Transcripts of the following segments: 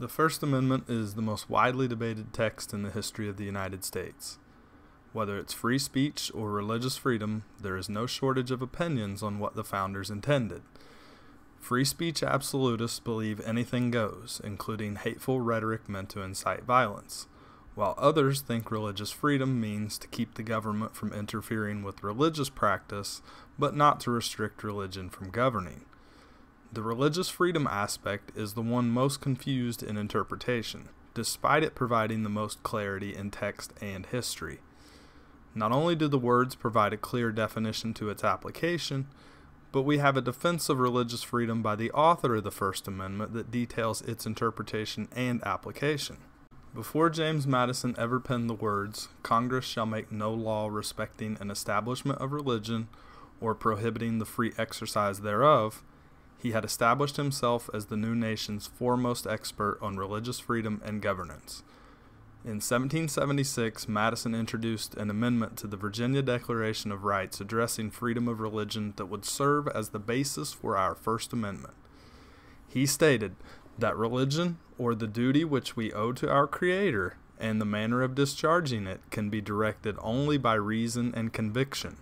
The First Amendment is the most widely debated text in the history of the United States. Whether it's free speech or religious freedom, there is no shortage of opinions on what the founders intended. Free speech absolutists believe anything goes, including hateful rhetoric meant to incite violence, while others think religious freedom means to keep the government from interfering with religious practice, but not to restrict religion from governing. The religious freedom aspect is the one most confused in interpretation, despite it providing the most clarity in text and history. Not only do the words provide a clear definition to its application, but we have a defense of religious freedom by the author of the First Amendment that details its interpretation and application. Before James Madison ever penned the words, "Congress shall make no law respecting an establishment of religion or prohibiting the free exercise thereof," he had established himself as the new nation's foremost expert on religious freedom and governance. In 1776, Madison introduced an amendment to the Virginia Declaration of Rights addressing freedom of religion that would serve as the basis for our First Amendment. He stated that religion, or the duty which we owe to our Creator, and the manner of discharging it, can be directed only by reason and conviction,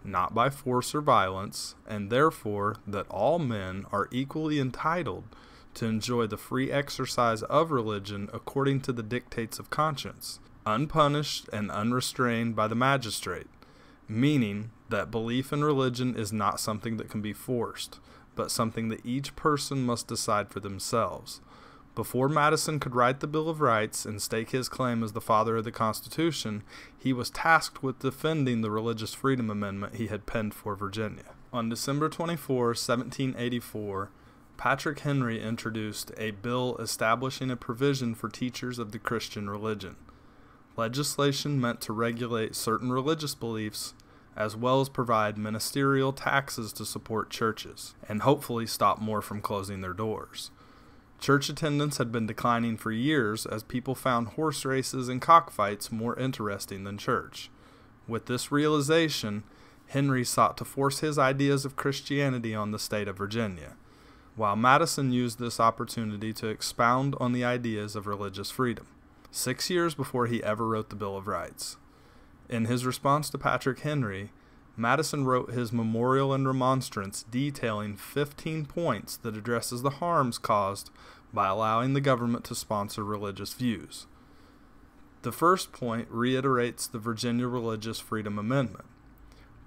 not by force or violence, and therefore that all men are equally entitled to enjoy the free exercise of religion according to the dictates of conscience, unpunished and unrestrained by the magistrate, meaning that belief in religion is not something that can be forced, but something that each person must decide for themselves. Before Madison could write the Bill of Rights and stake his claim as the father of the Constitution, he was tasked with defending the Religious Freedom Amendment he had penned for Virginia. On December 24, 1784, Patrick Henry introduced a bill establishing a provision for teachers of the Christian religion. Legislation meant to regulate certain religious beliefs, as well as provide ministerial taxes to support churches, and hopefully stop more from closing their doors. Church attendance had been declining for years as people found horse races and cockfights more interesting than church. With this realization, Henry sought to force his ideas of Christianity on the state of Virginia, while Madison used this opportunity to expound on the ideas of religious freedom, 6 years before he ever wrote the Bill of Rights. In his response to Patrick Henry, Madison wrote his Memorial and Remonstrance detailing 15 points that addresses the harms caused by allowing the government to sponsor religious views. The first point reiterates the Virginia Religious Freedom Amendment.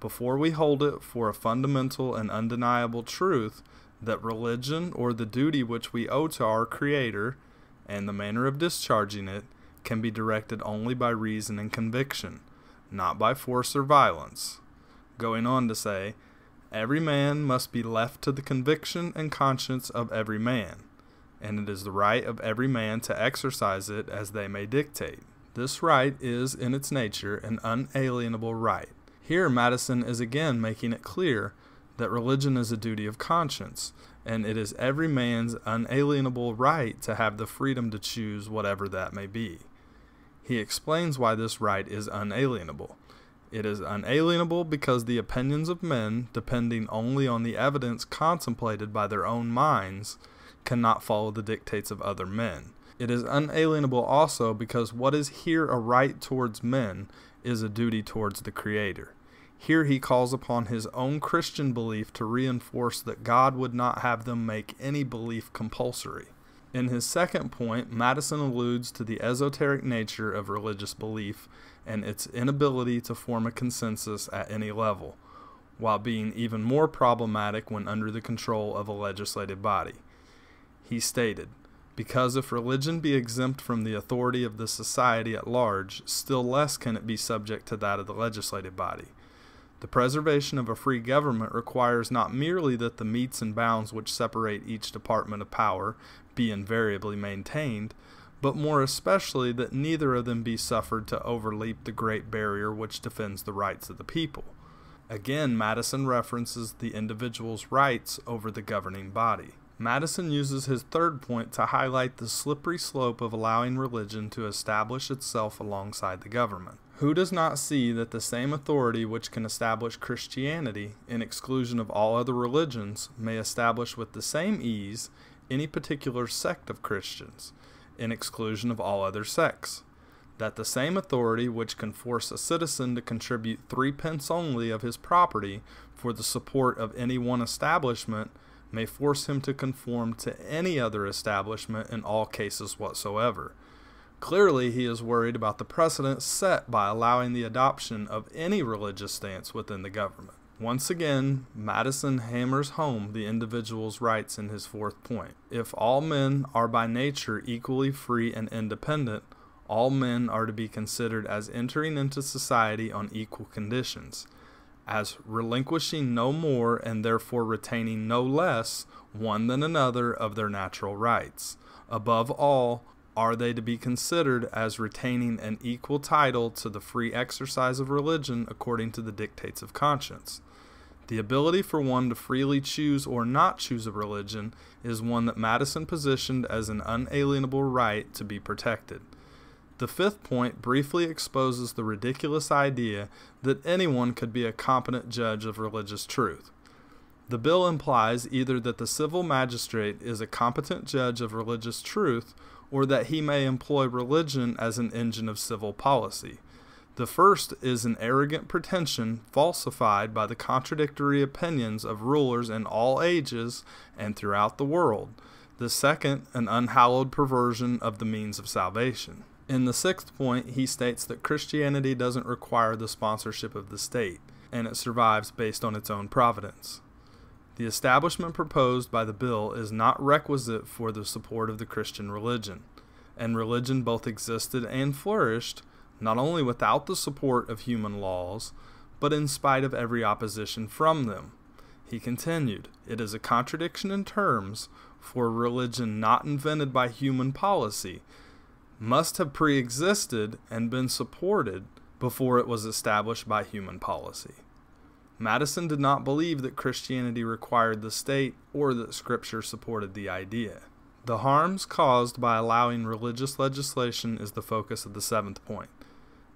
Before we hold it for a fundamental and undeniable truth that religion, or the duty which we owe to our Creator, and the manner of discharging it, can be directed only by reason and conviction, not by force or violence. Going on to say, every man must be left to the conviction and conscience of every man, and it is the right of every man to exercise it as they may dictate. This right is, in its nature, an unalienable right. Here Madison is again making it clear that religion is a duty of conscience, and it is every man's unalienable right to have the freedom to choose whatever that may be. He explains why this right is unalienable. It is unalienable because the opinions of men, depending only on the evidence contemplated by their own minds, cannot follow the dictates of other men. It is unalienable also because what is here a right towards men is a duty towards the Creator. Here he calls upon his own Christian belief to reinforce that God would not have them make any belief compulsory. In his second point, Madison alludes to the esoteric nature of religious belief and its inability to form a consensus at any level, while being even more problematic when under the control of a legislative body. He stated, "Because if religion be exempt from the authority of the society at large, still less can it be subject to that of the legislative body. The preservation of a free government requires not merely that the metes and bounds which separate each department of power be invariably maintained, but more especially that neither of them be suffered to overleap the great barrier which defends the rights of the people." Again, Madison references the individual's rights over the governing body. Madison uses his third point to highlight the slippery slope of allowing religion to establish itself alongside the government. Who does not see that the same authority which can establish Christianity in exclusion of all other religions may establish with the same ease any particular sect of Christians, in exclusion of all other sects. That the same authority which can force a citizen to contribute 3 pence only of his property for the support of any one establishment may force him to conform to any other establishment in all cases whatsoever. Clearly, he is worried about the precedent set by allowing the adoption of any religious stance within the government. Once again, Madison hammers home the individual's rights in his 4th point. If all men are by nature equally free and independent, all men are to be considered as entering into society on equal conditions, as relinquishing no more and therefore retaining no less one than another of their natural rights. Above all, are they to be considered as retaining an equal title to the free exercise of religion according to the dictates of conscience. The ability for one to freely choose or not choose a religion is one that Madison positioned as an unalienable right to be protected. The 5th point briefly exposes the ridiculous idea that anyone could be a competent judge of religious truth. The bill implies either that the civil magistrate is a competent judge of religious truth or that he may employ religion as an engine of civil policy. The first is an arrogant pretension falsified by the contradictory opinions of rulers in all ages and throughout the world. The second, an unhallowed perversion of the means of salvation. In the 6th point, he states that Christianity doesn't require the sponsorship of the state, and it survives based on its own providence. The establishment proposed by the bill is not requisite for the support of the Christian religion, and religion both existed and flourished, not only without the support of human laws, but in spite of every opposition from them. He continued, "It is a contradiction in terms, for religion not invented by human policy must have pre-existed and been supported before it was established by human policy." Madison did not believe that Christianity required the state or that Scripture supported the idea. The harms caused by allowing religious legislation is the focus of the 7th point.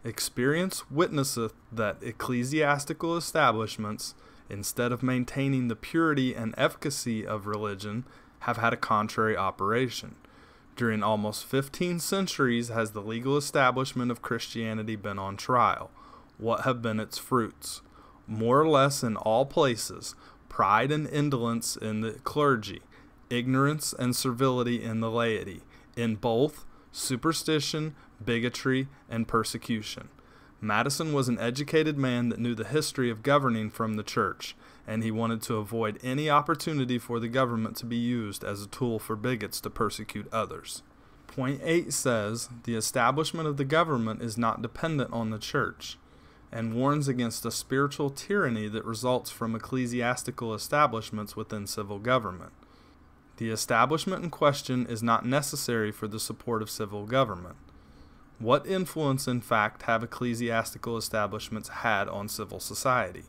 Experience witnesseth that ecclesiastical establishments, instead of maintaining the purity and efficacy of religion, have had a contrary operation. During almost 15 centuries has the legal establishment of Christianity been on trial. What have been its fruits? More or less in all places, pride and indolence in the clergy, ignorance and servility in the laity, in both superstition, bigotry, and persecution. Madison was an educated man that knew the history of governing from the church, and he wanted to avoid any opportunity for the government to be used as a tool for bigots to persecute others. Point 8 says, the establishment of the government is not dependent on the church, and warns against a spiritual tyranny that results from ecclesiastical establishments within civil government. The establishment in question is not necessary for the support of civil government. What influence, in fact, have ecclesiastical establishments had on civil society?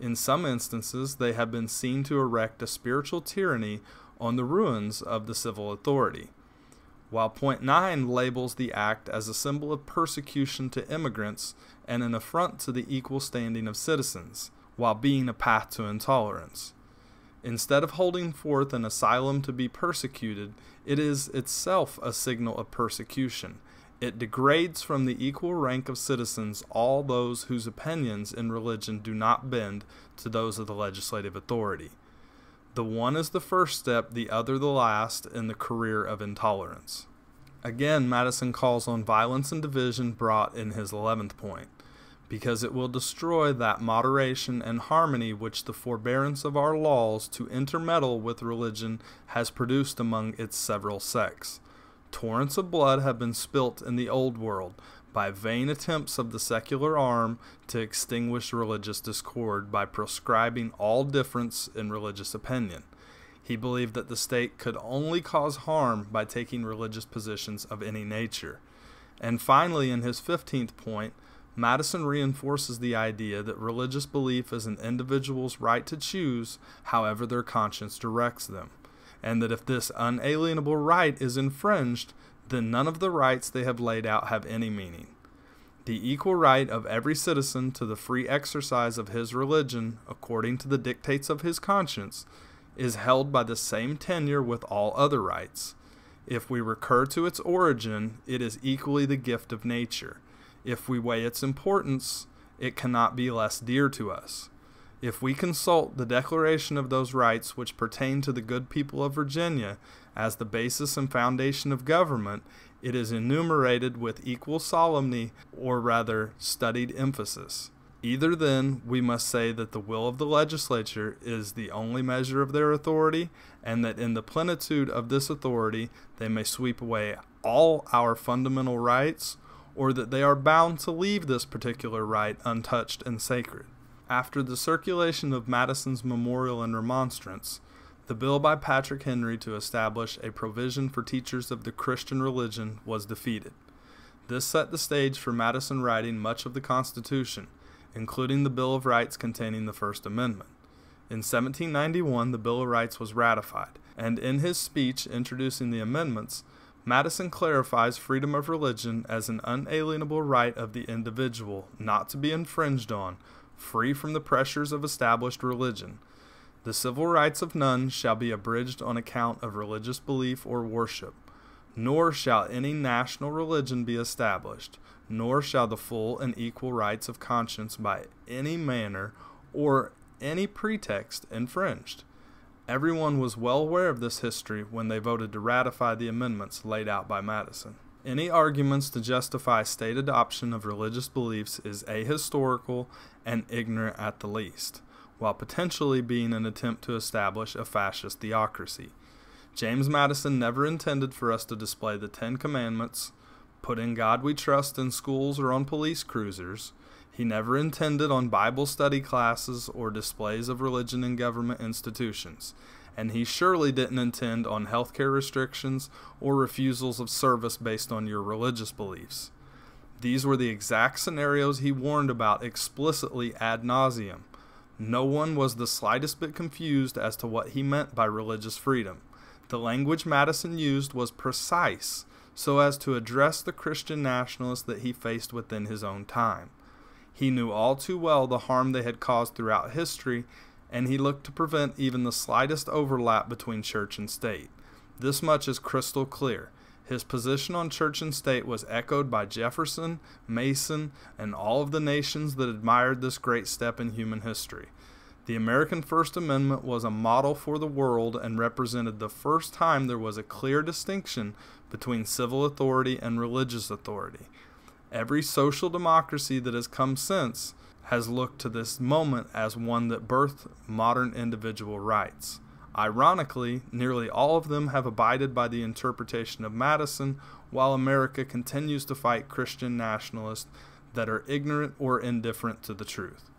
In some instances, they have been seen to erect a spiritual tyranny on the ruins of the civil authority. While point 9 labels the act as a symbol of persecution to immigrants and an affront to the equal standing of citizens, while being a path to intolerance. Instead of holding forth an asylum to be persecuted, it is itself a signal of persecution. It degrades from the equal rank of citizens all those whose opinions in religion do not bend to those of the legislative authority. The one is the first step, the other the last in the career of intolerance. Again, Madison calls on violence and division brought in his 11th point, because it will destroy that moderation and harmony which the forbearance of our laws to intermeddle with religion has produced among its several sects. Torrents of blood have been spilt in the Old World by vain attempts of the secular arm to extinguish religious discord by proscribing all difference in religious opinion. He believed that the state could only cause harm by taking religious positions of any nature. And finally, in his 15th point, Madison reinforces the idea that religious belief is an individual's right to choose however their conscience directs them, and that if this unalienable right is infringed, then none of the rights they have laid out have any meaning. The equal right of every citizen to the free exercise of his religion, according to the dictates of his conscience, is held by the same tenure with all other rights. If we recur to its origin, it is equally the gift of nature. If we weigh its importance, it cannot be less dear to us. If we consult the declaration of those rights which pertain to the good people of Virginia as the basis and foundation of government, it is enumerated with equal solemnity, or rather studied emphasis. Either then we must say that the will of the legislature is the only measure of their authority, and that in the plenitude of this authority they may sweep away all our fundamental rights, or that they are bound to leave this particular right untouched and sacred. After the circulation of Madison's Memorial and Remonstrance, the bill by Patrick Henry to establish a provision for teachers of the Christian religion was defeated. This set the stage for Madison writing much of the Constitution, including the Bill of Rights containing the First Amendment. In 1791, the Bill of Rights was ratified, and in his speech introducing the amendments, Madison clarifies freedom of religion as an unalienable right of the individual, not to be infringed on, free from the pressures of established religion. The civil rights of none shall be abridged on account of religious belief or worship, nor shall any national religion be established, nor shall the full and equal rights of conscience by any manner or any pretext infringed. Everyone was well aware of this history when they voted to ratify the amendments laid out by Madison. Any arguments to justify state adoption of religious beliefs is ahistorical and ignorant at the least, while potentially being an attempt to establish a fascist theocracy. James Madison never intended for us to display the Ten Commandments, put in God We Trust in schools or on police cruisers. He never intended on Bible study classes or displays of religion in government institutions. And he surely didn't intend on healthcare restrictions or refusals of service based on your religious beliefs. These were the exact scenarios he warned about explicitly ad nauseum. No one was the slightest bit confused as to what he meant by religious freedom. The language Madison used was precise, so as to address the Christian nationalists that he faced within his own time. He knew all too well the harm they had caused throughout history, and he looked to prevent even the slightest overlap between church and state. This much is crystal clear. His position on church and state was echoed by Jefferson, Mason, and all of the nations that admired this great step in human history. The American First Amendment was a model for the world and represented the first time there was a clear distinction between civil authority and religious authority. Every social democracy that has come since has looked to this moment as one that birthed modern individual rights. Ironically, nearly all of them have abided by the interpretation of Madison, while America continues to fight Christian nationalists that are ignorant or indifferent to the truth.